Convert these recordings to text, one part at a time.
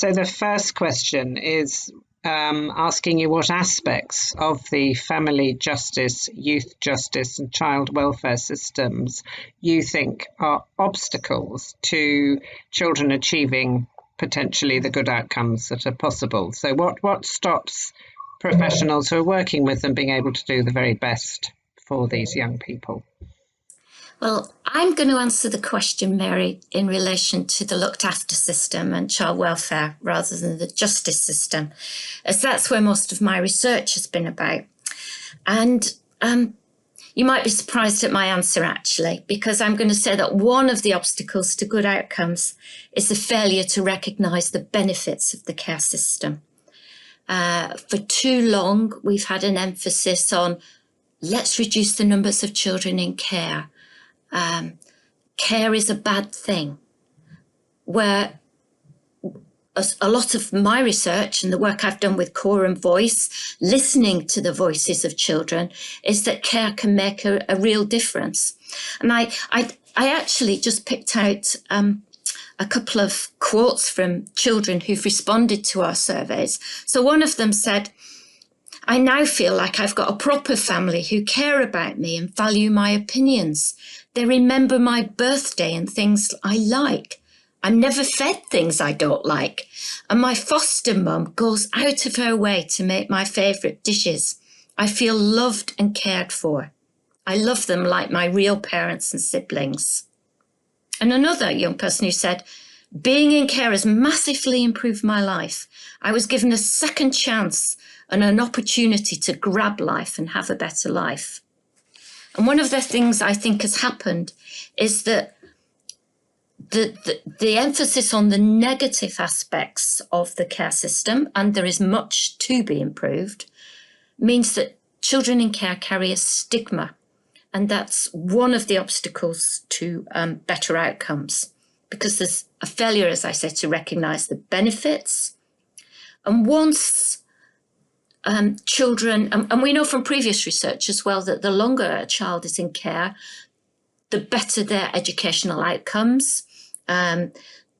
So the first question is asking you what aspects of the family justice, youth justice and child welfare systems you think are obstacles to children achieving potentially the good outcomes that are possible. So what stops professionals who are working with them being able to do the very best for these young people? Well, I'm going to answer the question, Mary, in relation to the looked after system and child welfare rather than the justice system, as that's where most of my research has been about. And you might be surprised at my answer, actually, because I'm going to say that one of the obstacles to good outcomes is the failure to recognise the benefits of the care system. For too long, we've had an emphasis on let's reduce the numbers of children in care. Care is a bad thing, where a lot of my research and the work I've done with Core and Voice, listening to the voices of children, is that care can make a real difference. And I actually just picked out a couple of quotes from children who've responded to our surveys. So one of them said, "I now feel like I've got a proper family who care about me and value my opinions. They remember my birthday and things I like. I'm never fed things I don't like. And my foster mum goes out of her way to make my favourite dishes. I feel loved and cared for. I love them like my real parents and siblings." And another young person who said, "Being in care has massively improved my life. I was given a second chance and an opportunity to grab life and have a better life." And one of the things I think has happened is that the emphasis on the negative aspects of the care system, and there is much to be improved, means that children in care carry a stigma. And that's one of the obstacles to better outcomes, because there's a failure, as I said, to recognise the benefits. And once children, and we know from previous research as well that the longer a child is in care, the better their educational outcomes.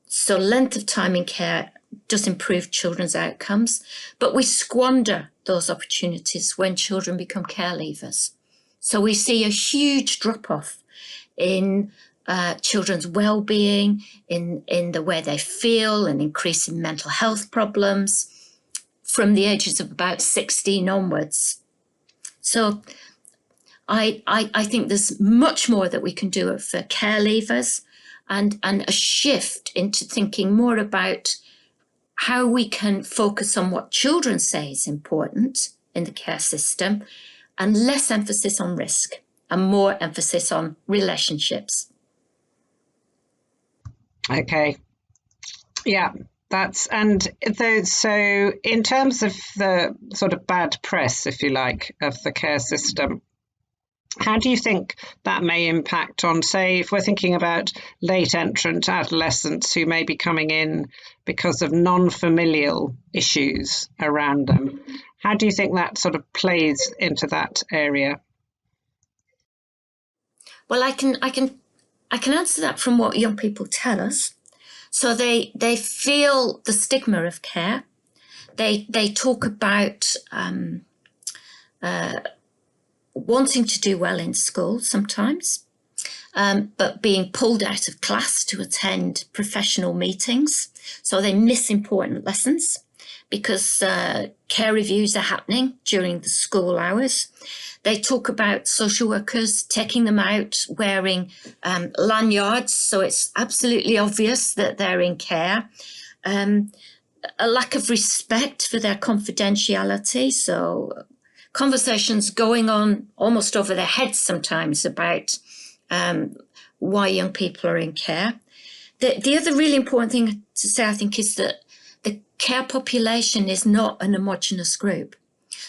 So length of time in care does improve children's outcomes, but we squander those opportunities when children become care leavers. So we see a huge drop-off in children's well-being, in the way they feel, and increase in mental health problems from the ages of about 16 onwards. So I think there's much more that we can do for care leavers, and a shift into thinking more about how we can focus on what children say is important in the care system, and less emphasis on risk and more emphasis on relationships. Okay. Yeah. So in terms of the sort of bad press, if you like, of the care system, how do you think that may impact on, say, if we're thinking about late entrant adolescents who may be coming in because of non-familial issues around them? How do you think that sort of plays into that area? Well, I can answer that from what young people tell us. So they feel the stigma of care. They talk about wanting to do well in school sometimes, but being pulled out of class to attend professional meetings. So they miss important lessons because care reviews are happening during the school hours. They talk about social workers taking them out wearing lanyards, so it's absolutely obvious that they're in care. A lack of respect for their confidentiality, so conversations going on almost over their heads sometimes about why young people are in care. The other really important thing to say, I think, is that the care population is not an homogenous group.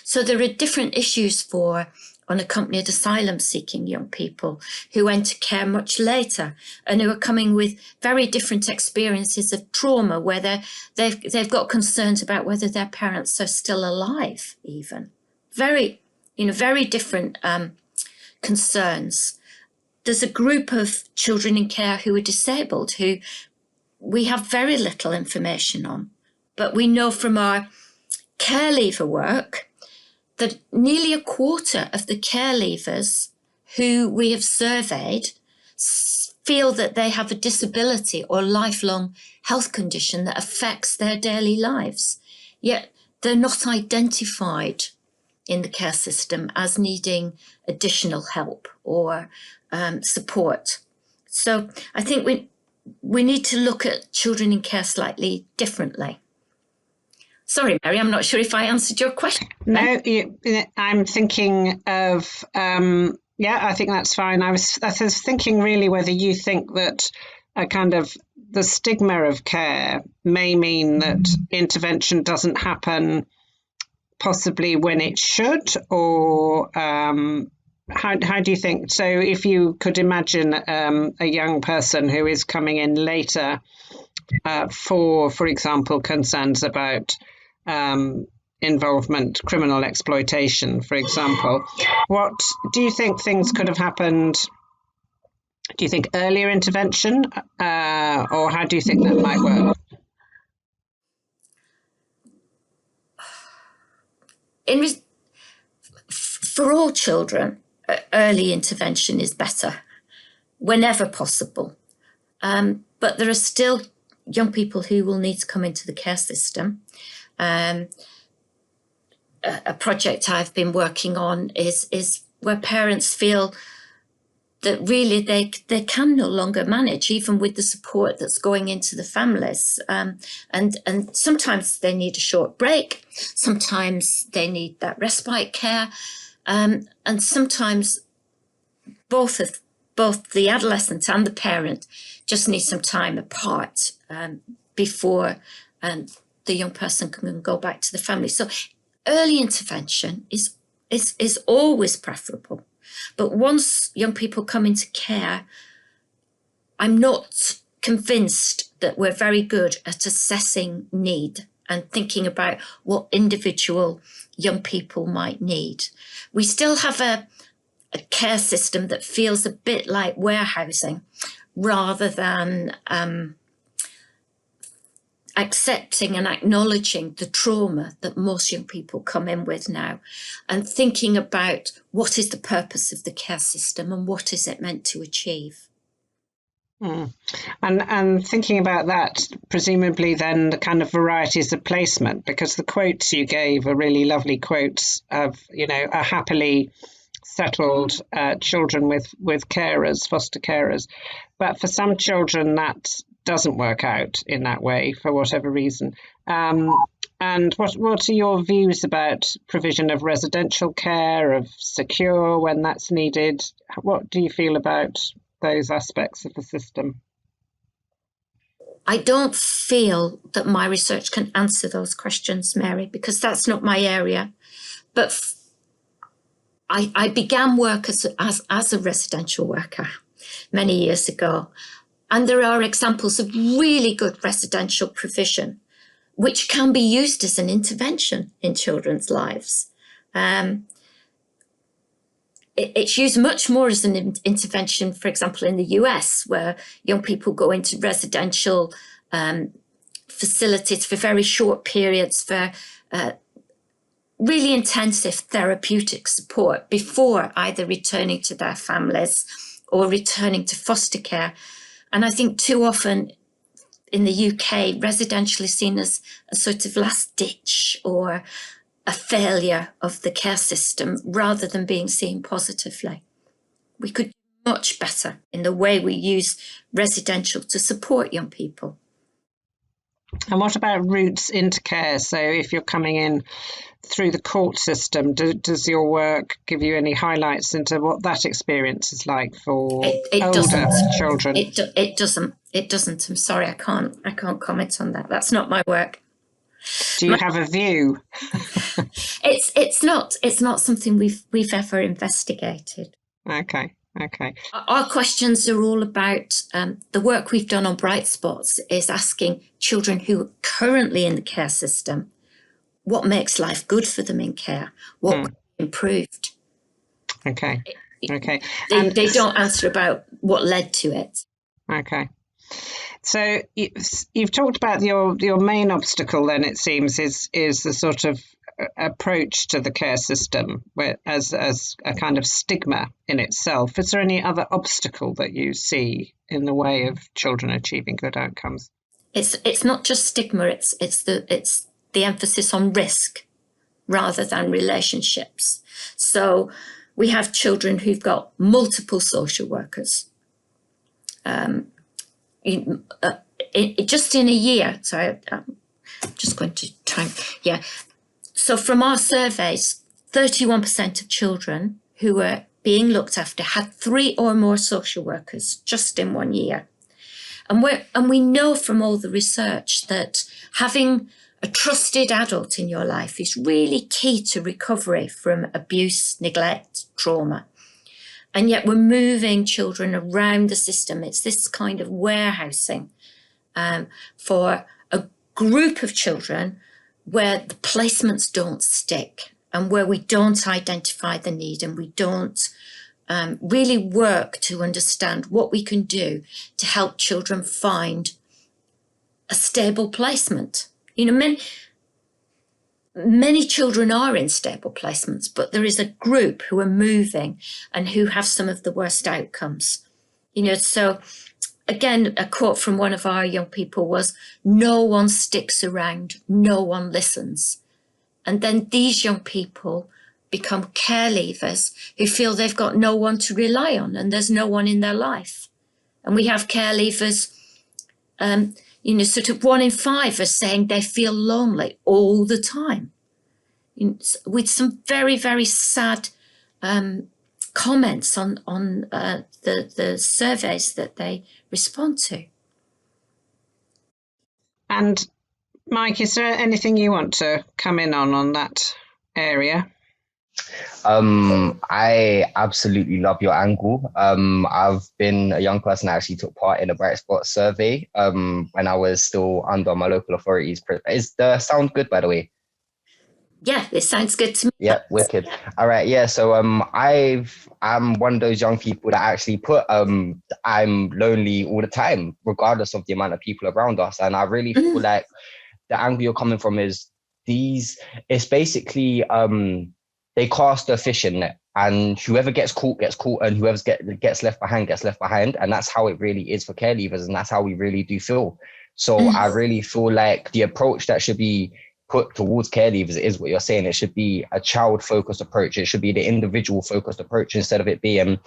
So there are different issues for unaccompanied asylum-seeking young people who enter care much later and who are coming with very different experiences of trauma, where they've got concerns about whether their parents are still alive, even. Very different concerns. There's a group of children in care who are disabled, who we have very little information on. But we know from our care leaver work that nearly a quarter of the care leavers who we have surveyed feel that they have a disability or lifelong health condition that affects their daily lives, yet they're not identified in the care system as needing additional help or support. So I think we need to look at children in care slightly differently. Sorry, Mary, I'm not sure if I answered your question. No, I'm thinking of, I think that's fine. I was thinking really whether you think that a kind of the stigma of care may mean that intervention doesn't happen possibly when it should, or how do you think? So if you could imagine a young person who is coming in later for example, concerns about involvement, criminal exploitation, for example, what do you think things could have happened? Do you think earlier intervention, or how do you think that might work? For all children, early intervention is better whenever possible. But there are still young people who will need to come into the care system. A project I've been working on is where parents feel that really they can no longer manage, even with the support that's going into the families. And sometimes they need a short break. Sometimes they need that respite care. And sometimes both the adolescent and the parent just need some time apart before the young person can go back to the family. So early intervention is always preferable. But once young people come into care, I'm not convinced that we're very good at assessing need and thinking about what individual young people might need. We still have a care system that feels a bit like warehousing rather than accepting and acknowledging the trauma that most young people come in with now, and thinking about what is the purpose of the care system and what is it meant to achieve. And thinking about that, presumably then the kind of varieties of placement, because the quotes you gave are really lovely quotes of, a happily settled children with carers, foster carers. But for some children that doesn't work out in that way for whatever reason. And what are your views about provision of residential care, of secure when that's needed? What do you feel about those aspects of the system? I don't feel that my research can answer those questions, Mary, because that's not my area. But I began work as a residential worker many years ago. And there are examples of really good residential provision, which can be used as an intervention in children's lives. It's used much more as an intervention, for example, in the US, where young people go into residential facilities for very short periods for really intensive therapeutic support before either returning to their families or returning to foster care. And I think too often in the UK, residential is seen as a sort of last ditch or a failure of the care system rather than being seen positively. We could do much better in the way we use residential to support young people. And what about routes into care? So if you're coming in through the court system, does your work give you any highlights into what that experience is like for older children? It doesn't. I'm sorry, I can't comment on that. That's not my work. Do you have a view? It's not something we've ever investigated. Okay. Our questions are all about the work we've done on Bright Spots is asking children who are currently in the care system what makes life good for them in care, what could be improved. Okay. They don't answer about what led to it. Okay. So you've talked about your main obstacle. Then it seems is the sort of approach to the care system, where as a kind of stigma in itself. Is there any other obstacle that you see in the way of children achieving good outcomes? It's not just stigma. It's the emphasis on risk rather than relationships. So we have children who've got multiple social workers. Just in a year, sorry, I'm just going to time. Yeah. So from our surveys, 31% of children who were being looked after had 3 or more social workers just in 1 year. And we know from all the research that having a trusted adult in your life is really key to recovery from abuse, neglect, trauma. And yet we're moving children around the system. It's this kind of warehousing for a group of children where the placements don't stick and where we don't identify the need and we don't really work to understand what we can do to help children find a stable placement. You know, many children are in stable placements, but there is a group who are moving and who have some of the worst outcomes. You know, so again, a quote from one of our young people was, "No one sticks around, no one listens." And then these young people become care leavers who feel they've got no one to rely on and there's no one in their life. And we have care leavers, you know, sort of 1 in 5 are saying they feel lonely all the time, you know, with some very, very sad comments on the surveys that they respond to. And Mike, is there anything you want to come in on that area? I absolutely love your angle. I've been a young person that actually took part in a Bright Spot survey when I was still under my local authorities. Is the sound good, by the way? Yeah, it sounds good to me. Yeah, wicked. All right, yeah. So I'm one of those young people that actually put I'm lonely all the time, regardless of the amount of people around us. And I really feel like the angle you're coming from is it's basically they cast a fishing net, and whoever gets caught, and whoever gets left behind, gets left behind. And that's how it really is for care leavers, and that's how we really do feel. So I really feel like the approach that should be put towards care leavers is what you're saying. It should be a child-focused approach. It should be the individual-focused approach instead of it being,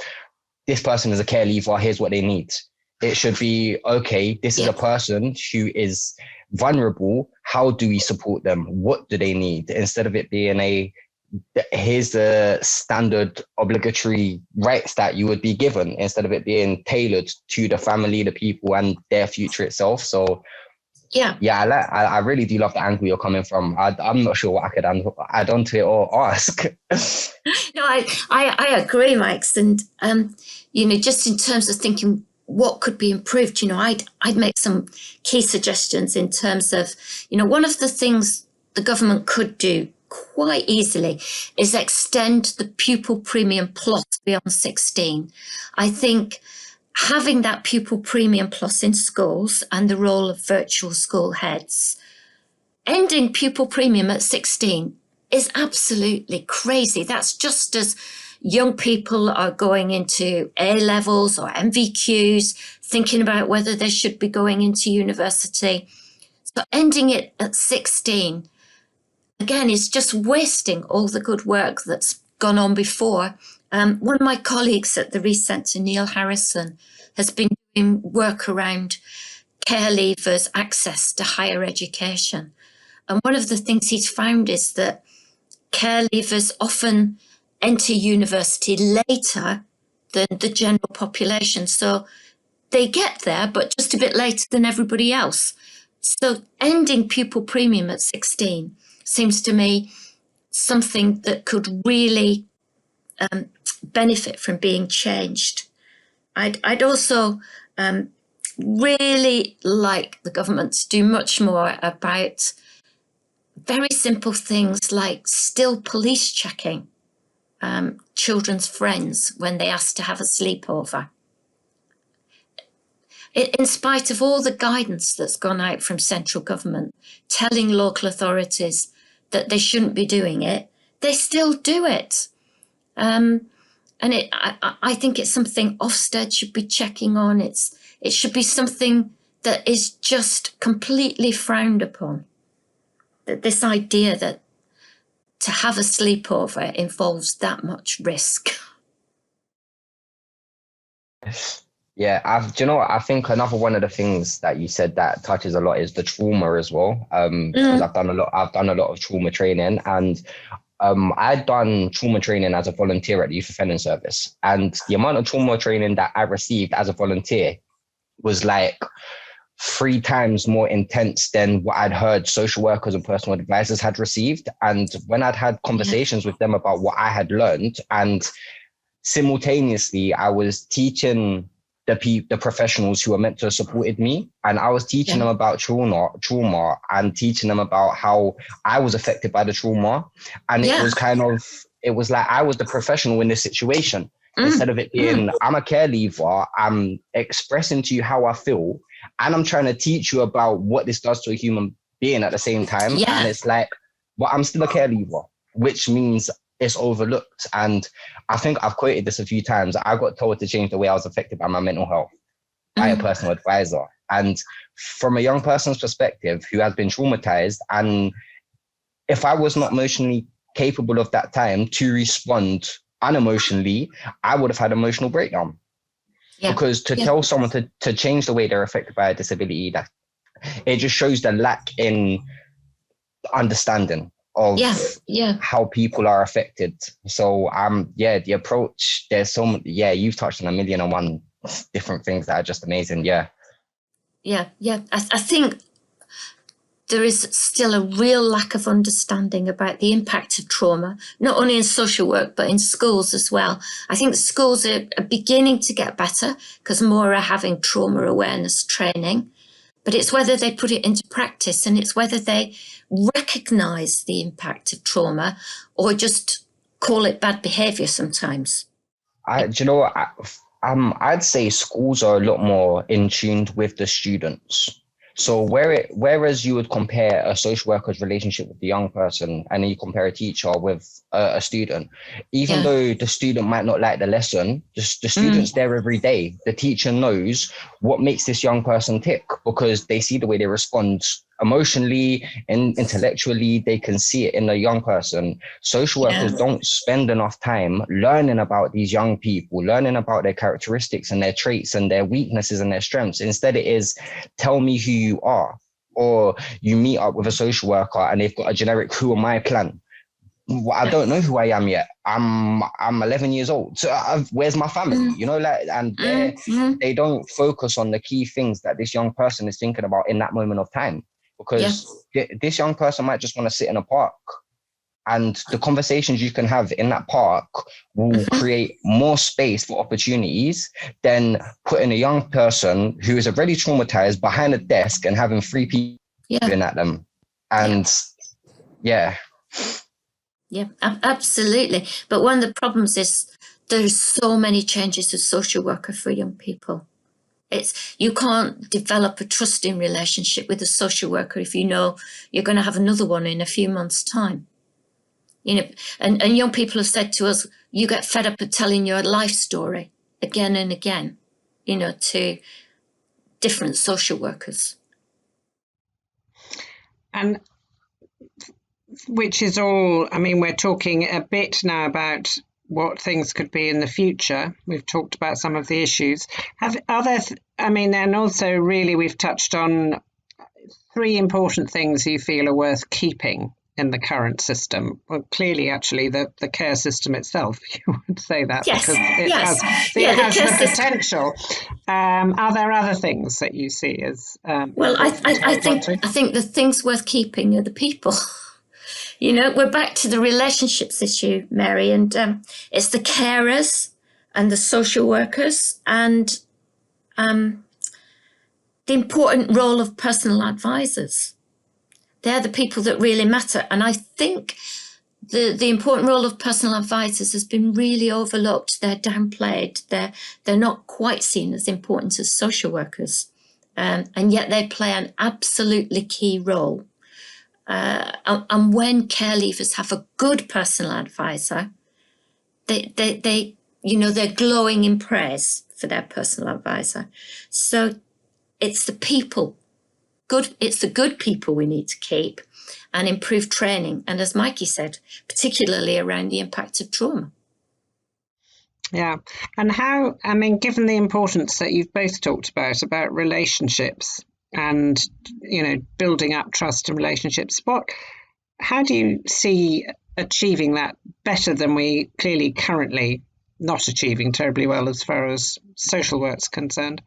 this person is a care leaver, here's what they need. It should be, okay, this is a person who is vulnerable. How do we support them? What do they need? Instead of it being here's the standard obligatory rights that you would be given, instead of it being tailored to the family, the people, and their future itself. So I really do love the angle you're coming from. I'm not sure what I could add on to it or ask. No, I agree, Mike. And you know, just in terms of thinking what could be improved, you know, I'd make some key suggestions in terms of, you know, one of the things the government could do quite easily is extend the pupil premium plus beyond 16. I think having that pupil premium plus in schools and the role of virtual school heads, ending pupil premium at 16 is absolutely crazy. That's just as young people are going into A levels or MVQs, thinking about whether they should be going into university. So ending it at 16, again, is just wasting all the good work that's gone on before. One of my colleagues at the Reece Centre, Neil Harrison, has been doing work around care leavers' access to higher education. And one of the things he's found is that care leavers often enter university later than the general population. So they get there, but just a bit later than everybody else. So ending pupil premium at 16 seems to me something that could really benefit from being changed. I'd also really like the government to do much more about very simple things like still police checking children's friends when they ask to have a sleepover. In spite of all the guidance that's gone out from central government telling local authorities that they shouldn't be doing it, they still do it. And I think it's something Ofsted should be checking on. It should be something that is just completely frowned upon. This idea that to have a sleepover involves that much risk. Yeah, do you know what? I think another one of the things that you said that touches a lot is the trauma as well. Because I've done a lot of trauma training, and I'd done trauma training as a volunteer at the Youth Offending Service, and the amount of trauma training that I received as a volunteer was like 3 times more intense than what I'd heard social workers and personal advisors had received. And when I'd had conversations with them about what I had learned, and simultaneously I was teaching the professionals who were meant to have supported me, and I was teaching them about trauma and teaching them about how I was affected by the trauma. And it was like I was the professional in this situation. Instead of it being, I'm a care leaver, I'm expressing to you how I feel, and I'm trying to teach you about what this does to a human being at the same time. Yeah. And it's like, but I'm still a care leaver, which means it's overlooked. And I think I've quoted this a few times. I got told to change the way I was affected by my mental health by a personal advisor. And from a young person's perspective who has been traumatized, and if I was not emotionally capable of that time to respond unemotionally, I would have had emotional breakdown. Because to tell someone to change the way they're affected by a disability, that it just shows the lack in understanding of how people are affected. So the approach, there's so much, you've touched on 1,000,001 different things that are just amazing. I think there is still a real lack of understanding about the impact of trauma, not only in social work, but in schools as well. I think schools are beginning to get better because more are having trauma awareness training, but it's whether they put it into practice, and it's whether they recognise the impact of trauma or just call it bad behaviour sometimes. Do you know what? I'd say schools are a lot more in tune with the students. So whereas you would compare a social worker's relationship with the young person, and then you compare a teacher with a student, even though the student might not like the lesson, the student's there every day. The teacher knows what makes this young person tick because they see the way they respond emotionally and intellectually. They can see it in the young person. Social workers don't spend enough time learning about these young people, learning about their characteristics and their traits and their weaknesses and their strengths. Instead, it is tell me who you are. Or you meet up with a social worker and they've got a generic who am I plan. Well, I don't know who I am yet. I'm 11 years old. So where's my family? You know, like, and they don't focus on the key things that this young person is thinking about in that moment of time. Because this young person might just want to sit in a park, and the conversations you can have in that park will create more space for opportunities than putting a young person who is already traumatized behind a desk and having 3 people at them. And absolutely. But one of the problems is there's so many changes as social worker for young people. You can't develop a trusting relationship with a social worker if you know you're going to have another one in a few months' time. You know, and young people have said to us, you get fed up of telling your life story again and again, you know, to different social workers. And which is all, I mean, we're talking a bit now about what things could be in the future. We've talked about some of the issues. And also really we've touched on 3 important things you feel are worth keeping in the current system. Well, clearly, actually, the care system itself, you would say that because it has the potential. Are there other things that you see as I think the things worth keeping are the people. You know, we're back to the relationships issue, Mary, and it's the carers and the social workers and the important role of personal advisors. They're the people that really matter. And I think the important role of personal advisors has been really overlooked. They're downplayed. They're not quite seen as important as social workers. and yet they play an absolutely key role. And when care leavers have a good personal advisor, they're glowing in praise for their personal advisor. So it's the people, it's the good people we need to keep and improve training. And as Mikey said, particularly around the impact of trauma. Yeah. And how, I mean, given the importance that you've both talked about relationships and, building up trust and relationships, how do you see achieving that better than we clearly currently not achieving terribly well as far as social work's concerned?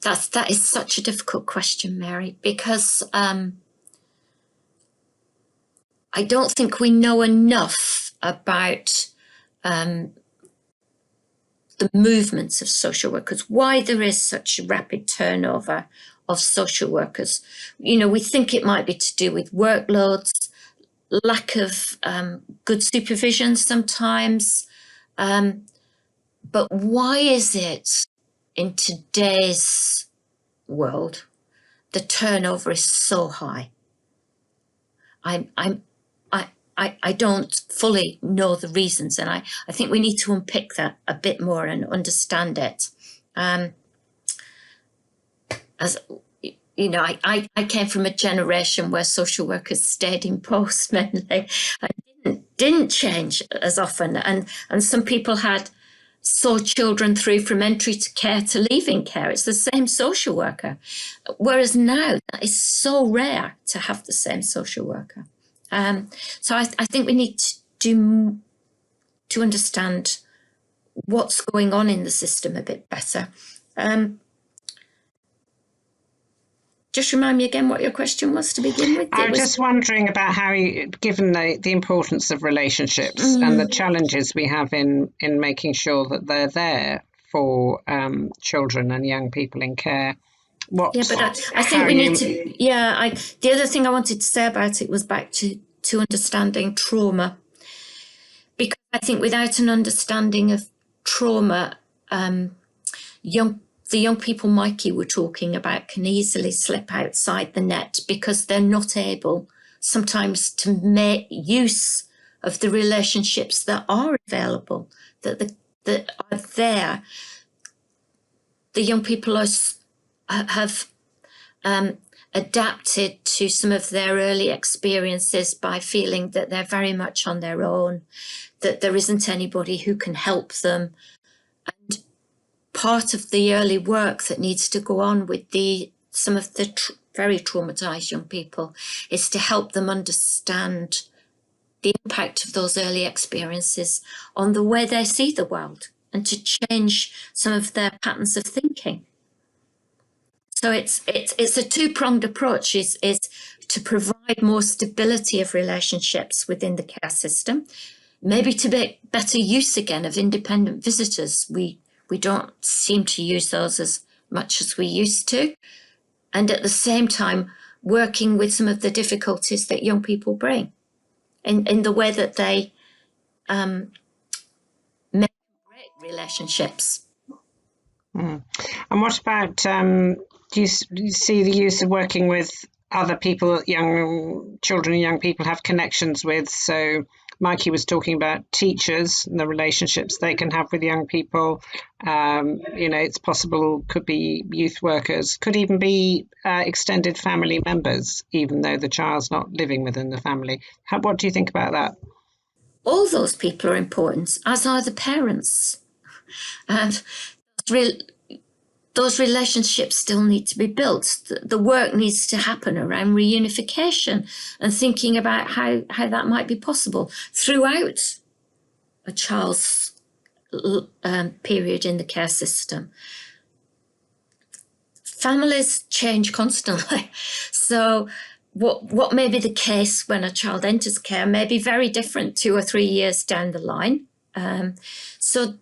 That is such a difficult question, Mary, because I don't think we know enough about the movements of social workers, why there is such a rapid turnover of social workers. We think it might be to do with workloads, lack of good supervision sometimes. But why is it in today's world the turnover is so high? I don't fully know the reasons, and I think we need to unpick that a bit more and understand it. As you know, I came from a generation where social workers stayed in post mainly and didn't change as often, and some people saw children through from entry to care to leaving care. It's the same social worker, whereas now that is so rare to have the same social worker. So I think we need to understand what's going on in the system a bit better. Just remind me again what your question was to begin with. I was just wondering about how, given the importance of relationships and the challenges we have in making sure that they're there for children and young people in care. I think we need to. Yeah, the other thing I wanted to say about it was back to understanding trauma, because I think without an understanding of trauma, the young people Mikey were talking about can easily slip outside the net because they're not able sometimes to make use of the relationships that are available, that are there. The young people have adapted to some of their early experiences by feeling that they're very much on their own, that there isn't anybody who can help them. And part of the early work that needs to go on with some of the very traumatized young people is to help them understand the impact of those early experiences on the way they see the world and to change some of their patterns of thinking. So it's a two-pronged approach, is to provide more stability of relationships within the care system, maybe to make better use again of independent visitors. We don't seem to use those as much as we used to. And at the same time, working with some of the difficulties that young people bring in the way that they make great relationships. And what about, do you see the use of working with other people, young children and young people have connections with? So Mikey was talking about teachers and the relationships they can have with young people. It's possible, could be youth workers, could even be extended family members, even though the child's not living within the family. What do you think about that? All those people are important, as are the parents. And those relationships still need to be built. The work needs to happen around reunification and thinking about how that might be possible throughout a child's period in the care system. Families change constantly. So what may be the case when a child enters care may be very different 2 or 3 years down the line. So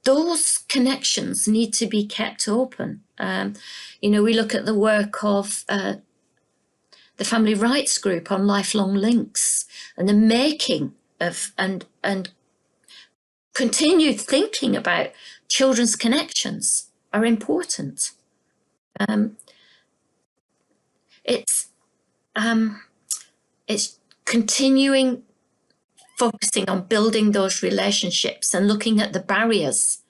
those connections need to be kept open. We look at the work of the Family Rights Group on lifelong links and the making of and continued thinking about children's connections are important. It's continuing focusing on building those relationships and looking at the barriers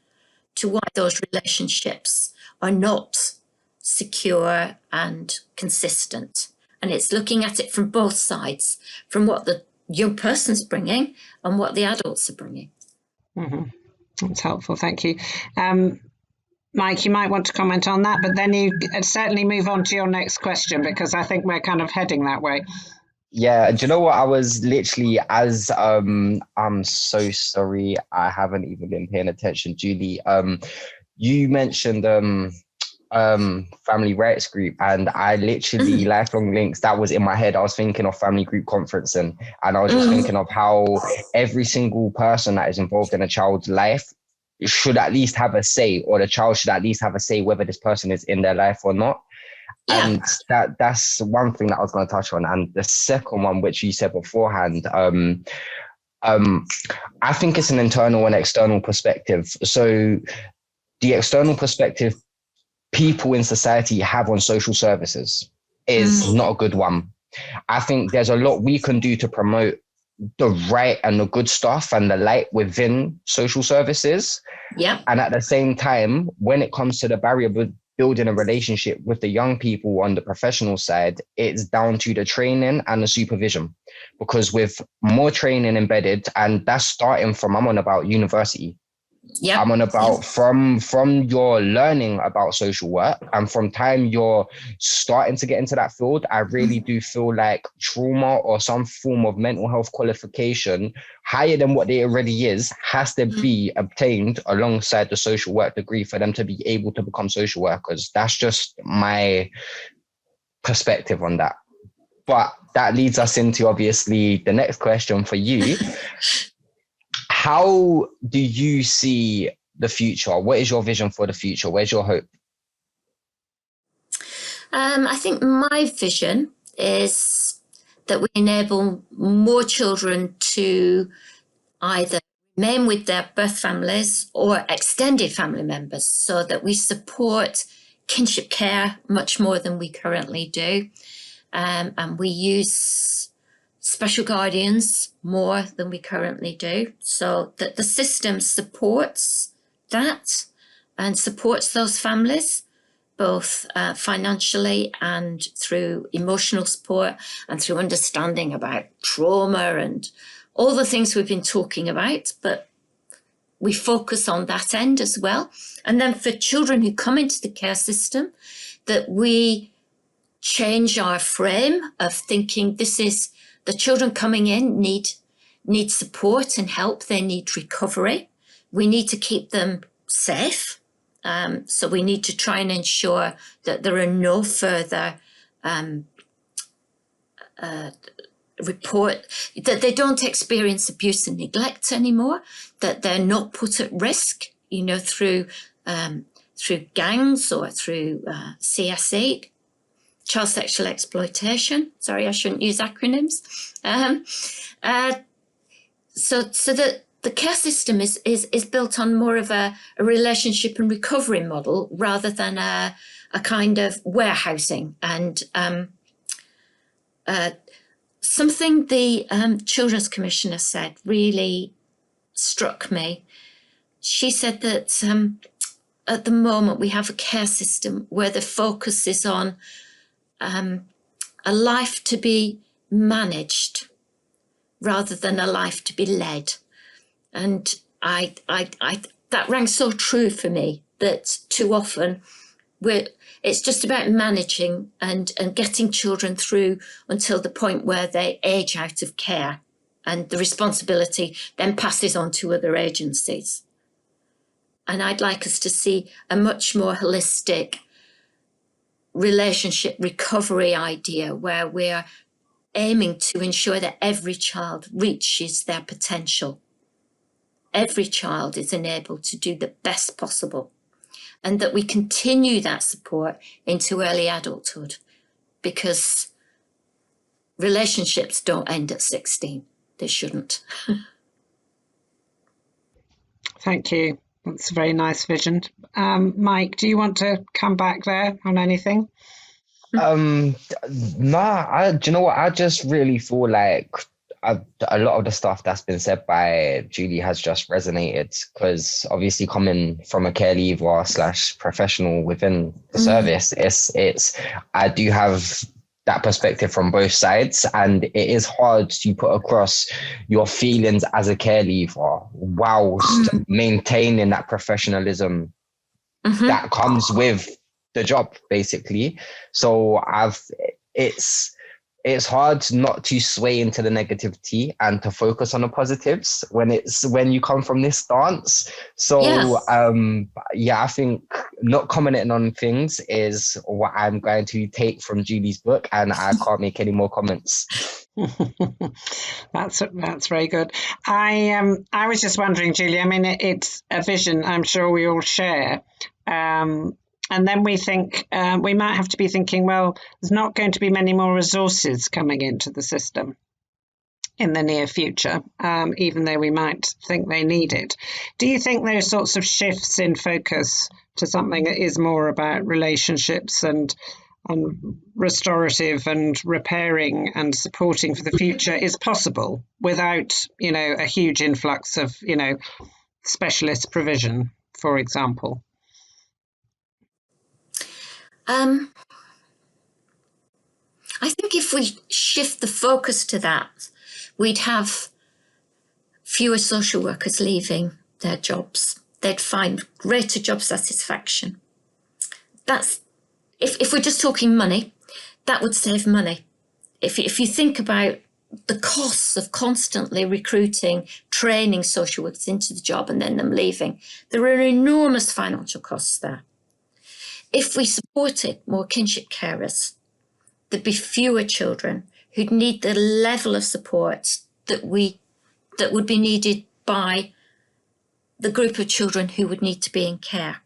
to why those relationships are not secure and consistent. And it's looking at it from both sides, from what the young person's bringing and what the adults are bringing. Mm-hmm. That's helpful, thank you. Mike, you might want to comment on that, but then you certainly move on to your next question, because I think we're kind of heading that way. Yeah, do you know what? I was literally I'm so sorry, I haven't even been paying attention, Julie. You mentioned family rights group, and I literally lifelong links, that was in my head. I was thinking of family group conferencing, and I was just thinking of how every single person that is involved in a child's life should at least have a say, or the child should at least have a say whether this person is in their life or not. Yeah. And that's one thing that I was going to touch on. And the second one, which you said beforehand, I think it's an internal and external perspective. So the external perspective people in society have on social services is not a good one. I think there's a lot we can do to promote the right and the good stuff and the light within social services. Yeah. And at the same time, when it comes to the barrier building a relationship with the young people on the professional side, it's down to the training and the supervision. Because with more training embedded, and that's starting from, I'm on about university. Yeah, I'm on about from your learning about social work, and from time you're starting to get into that field, I really do feel like trauma or some form of mental health qualification higher than what it already is has to be obtained alongside the social work degree for them to be able to become social workers. That's just my perspective on that. But that leads us into obviously the next question for you. How do you see the future? What is your vision for the future? Where's your hope? I think my vision is that we enable more children to either remain with their birth families or extended family members, so that we support kinship care much more than we currently do. And we use special guardians more than we currently do, so that the system supports that and supports those families, both financially and through emotional support and through understanding about trauma and all the things we've been talking about, but we focus on that end as well. And then for children who come into the care system, that we change our frame of thinking. This is the children coming in need support and help. They need recovery. We need to keep them safe. So we need to try and ensure that there are no further report, that they don't experience abuse and neglect anymore, that they're not put at risk, through gangs or through CSE. Child sexual exploitation. Sorry, I shouldn't use acronyms. So that the care system is built on more of a relationship and recovery model rather than a kind of warehousing. And something the Children's Commissioner said really struck me. She said that at the moment we have a care system where the focus is on a life to be managed rather than a life to be led. And I that rang so true for me, that too often it's just about managing and getting children through until the point where they age out of care, and the responsibility then passes on to other agencies. And I'd like us to see a much more holistic relationship recovery idea, where we're aiming to ensure that every child reaches their potential. Every child is enabled to do the best possible, and that we continue that support into early adulthood, because relationships don't end at 16. They shouldn't. Thank you. That's a very nice vision. Mike, do you want to come back there on anything? Um, do you know what? I just really feel like a lot of the stuff that's been said by Julie has just resonated because obviously coming from a care leaver slash professional within the service, I do have that perspective from both sides, and it is hard to put across your feelings as a care leaver whilst maintaining that professionalism that comes with the job, basically. So it's hard not to sway into the negativity and to focus on the positives when you come from this stance. So I think not commenting on things is what I'm going to take from Julie's book, and I can't make any more comments. That's very good. I was just wondering, Julie. I mean, it's a vision I'm sure we all share. And then we think we might have to be thinking, well, there's not going to be many more resources coming into the system in the near future, even though we might think they need it. Do you think those sorts of shifts in focus to something that is more about relationships and restorative and repairing and supporting for the future is possible without, a huge influx of, specialist provision, for example? I think if we shift the focus to that, we'd have fewer social workers leaving their jobs. They'd find greater job satisfaction. That's if we're just talking money, that would save money. If you think about the costs of constantly recruiting, training social workers into the job and then them leaving, there are enormous financial costs there. If we supported more kinship carers, there'd be fewer children who'd need the level of support that would be needed by the group of children who would need to be in care.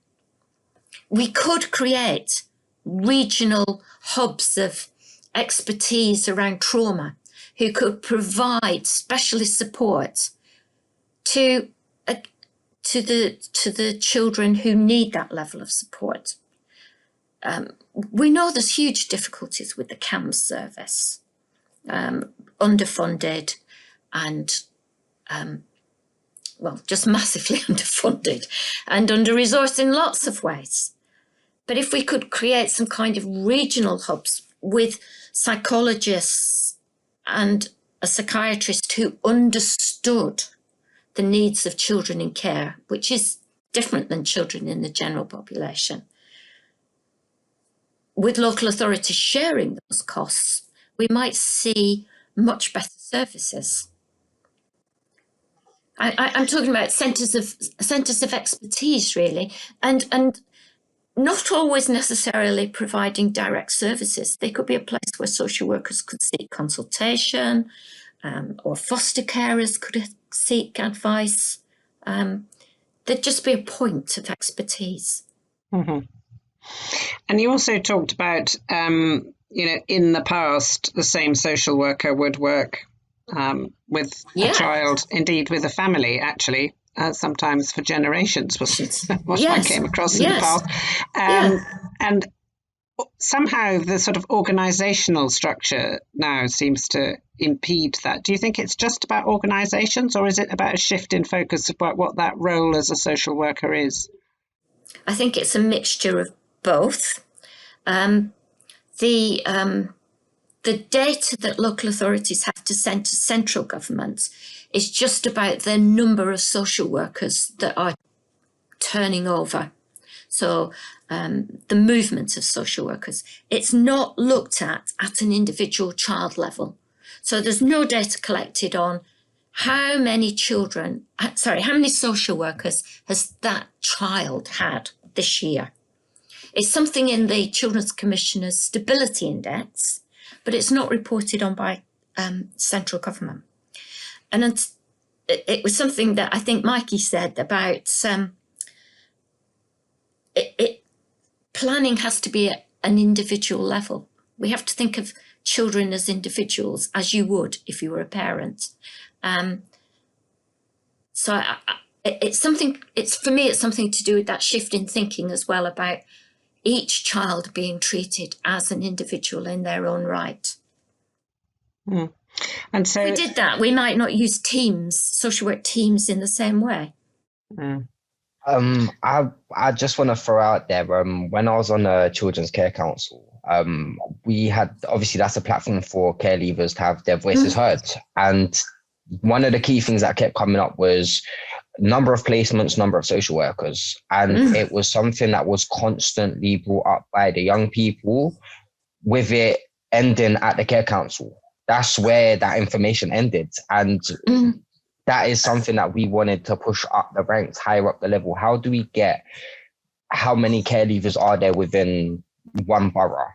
We could create regional hubs of expertise around trauma who could provide specialist support to the children who need that level of support. We know there's huge difficulties with the CAMS service, underfunded and, just massively underfunded and under-resourced in lots of ways. But if we could create some kind of regional hubs with psychologists and a psychiatrist who understood the needs of children in care, which is different than children in the general population, with local authorities sharing those costs, we might see much better services. I'm talking about centres of expertise, really, and not always necessarily providing direct services. They could be a place where social workers could seek consultation, or foster carers could seek advice. There'd just be a point of expertise. Mm-hmm. And you also talked about, in the past, the same social worker would work with a child, indeed with a family, actually, sometimes for generations was what I came across in the past. And somehow the sort of organisational structure now seems to impede that. Do you think it's just about organisations, or is it about a shift in focus about what that role as a social worker is? I think it's a mixture of both. The data that local authorities have to send to central government is just about the number of social workers that are turning over. So the movement of social workers, it's not looked at an individual child level. So there's no data collected on how many social workers has that child had this year. It's something in the Children's Commissioner's Stability Index, but it's not reported on by central government. And it was something that I think Mikey said about planning has to be at an individual level. We have to think of children as individuals, as you would if you were a parent. So it's something, for me, it's something to do with that shift in thinking as well, about each child being treated as an individual in their own right. Mm. And so if we did that, we might not use teams, social work teams, in the same way. Mm. I just want to throw out there, when I was on the Children's Care Council, we had, obviously that's a platform for care leavers to have their voices heard. And one of the key things that kept coming up was number of placements, number of social workers. And it was something that was constantly brought up by the young people, with it ending at the care council. That's where that information ended. And that is something that we wanted to push up the ranks, higher up the level. How do we get, how many care leavers are there within one borough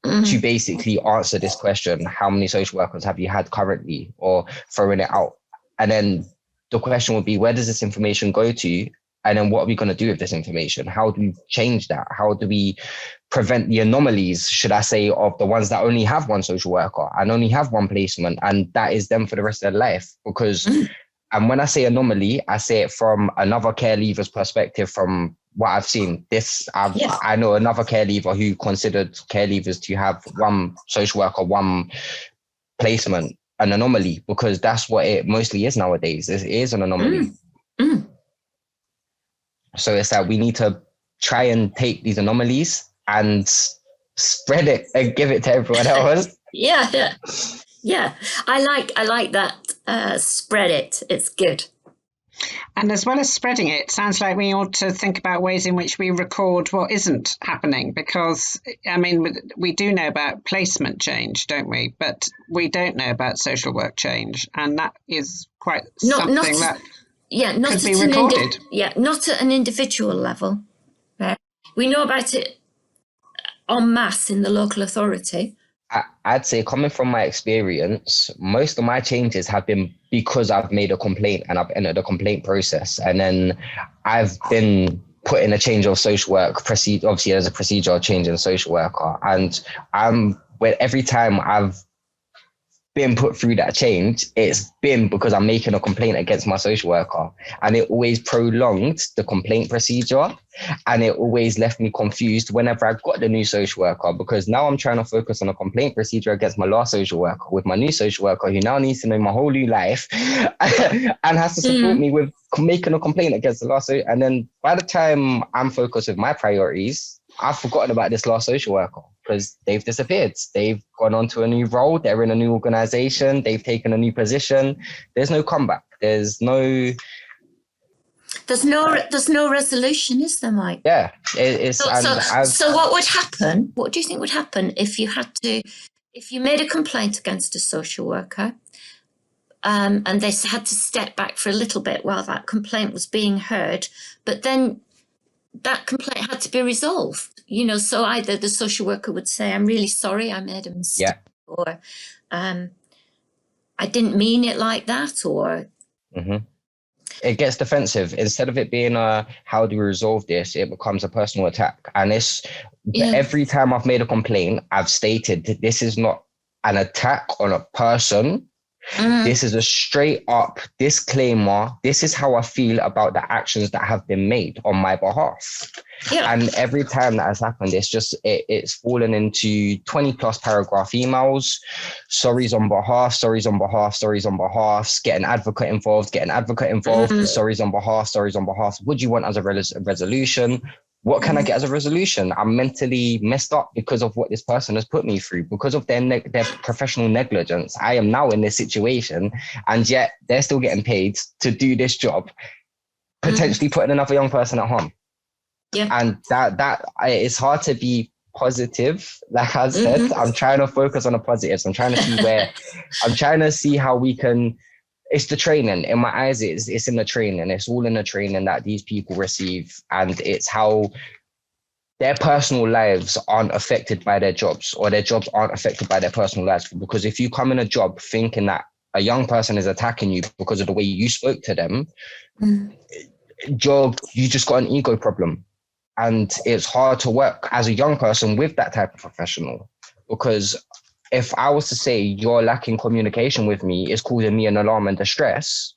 to basically answer this question? How many social workers have you had currently, or throwing it out? And then the question would be, where does this information go to? And then what are we going to do with this information? How do we change that? How do we prevent the anomalies, should I say, of the ones that only have one social worker and only have one placement, and that is them for the rest of their life? Because, and when I say anomaly, I say it from another care leaver's perspective. From what I've seen, I know another care leaver who considered care leavers to have one social worker, one placement, an anomaly, because that's what it mostly is nowadays. It is an anomaly. So it's that we need to try and take these anomalies and spread it and give it to everyone else. Yeah. I like that. Spread it. It's good. And as well as spreading it, sounds like we ought to think about ways in which we record what isn't happening, because, I mean, we do know about placement change, don't we? But we don't know about social work change. And that is quite something that could be recorded. Not at an individual level. Right? We know about it en masse in the local authority. I'd say, coming from my experience, most of my changes have been because I've made a complaint and I've entered a complaint process. And then I've been put in a change of social work procedure. Obviously, there's a procedural change in social worker. And every time I've been put through that change, it's been because I'm making a complaint against my social worker, and it always prolonged the complaint procedure, and it always left me confused whenever I got the new social worker, because now I'm trying to focus on a complaint procedure against my last social worker with my new social worker, who now needs to know my whole new life and has to support me with making a complaint against the last. And then by the time I'm focused with my priorities, I've forgotten about this last social worker, because they've disappeared. They've gone on to a new role. They're in a new organization. They've taken a new position. There's no comeback. There's no resolution, is there, Mike? Yeah. So what would happen? What do you think would happen if you made a complaint against a social worker, and they had to step back for a little bit while that complaint was being heard, but then that complaint had to be resolved, so either the social worker would say, I'm really sorry, I made a mistake, or I didn't mean it like that, or... It gets defensive. Instead of it being how do we resolve this, it becomes a personal attack. And every time I've made a complaint, I've stated that this is not an attack on a person. This is a straight up disclaimer. This is how I feel about the actions that have been made on my behalf. And every time that has happened, it's fallen into 20 plus paragraph emails, sorries on behalf, sorries on behalf, sorries on behalf, get an advocate involved, sorries on behalf. What do you want as a resolution? What can I get as a resolution? I'm mentally messed up because of what this person has put me through, because of their professional negligence. I am now in this situation, and yet they're still getting paid to do this job, potentially putting another young person at harm. And that it's hard to be positive. Like I said, I'm trying to focus on the positives. I'm trying to see how we can. It's the training. In my eyes, it's in the training. It's all in the training that these people receive. And it's how their personal lives aren't affected by their jobs, or their jobs aren't affected by their personal lives. Because if you come in a job thinking that a young person is attacking you because of the way you spoke to them, you just got an ego problem. And it's hard to work as a young person with that type of professional, because if I was to say you're lacking communication with me, it's causing me an alarm and distress,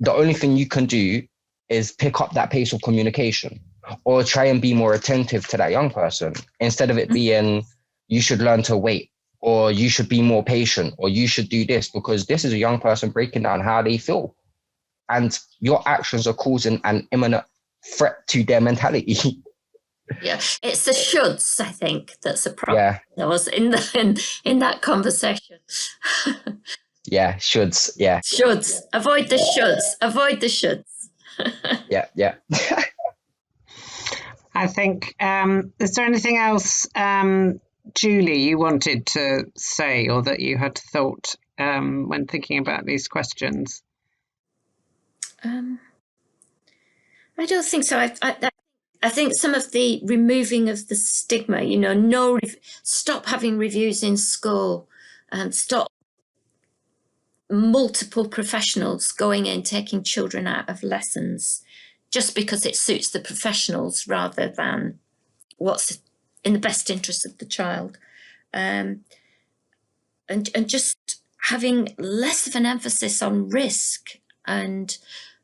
the only thing you can do is pick up that pace of communication, or try and be more attentive to that young person, instead of it being, you should learn to wait, or you should be more patient, or you should do this, because this is a young person breaking down how they feel. And your actions are causing an imminent threat to their mentality. Yeah, it's the shoulds, I think, that's a problem. Yeah. That was in that conversation. Yeah, shoulds. Yeah. Shoulds. Avoid the shoulds. Avoid the shoulds. Yeah. I think, is there anything else, Julie, you wanted to say, or that you had thought when thinking about these questions? I don't think so. I think some of the removing of the stigma, stop having reviews in school, and stop multiple professionals going in, taking children out of lessons just because it suits the professionals rather than what's in the best interest of the child. And just having less of an emphasis on risk and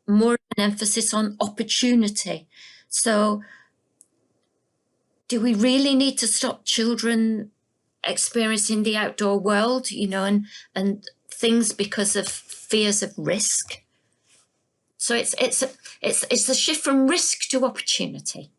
more of an emphasis on opportunity. So do we really need to stop children experiencing the outdoor world, and things because of fears of risk? So it's a shift from risk to opportunity.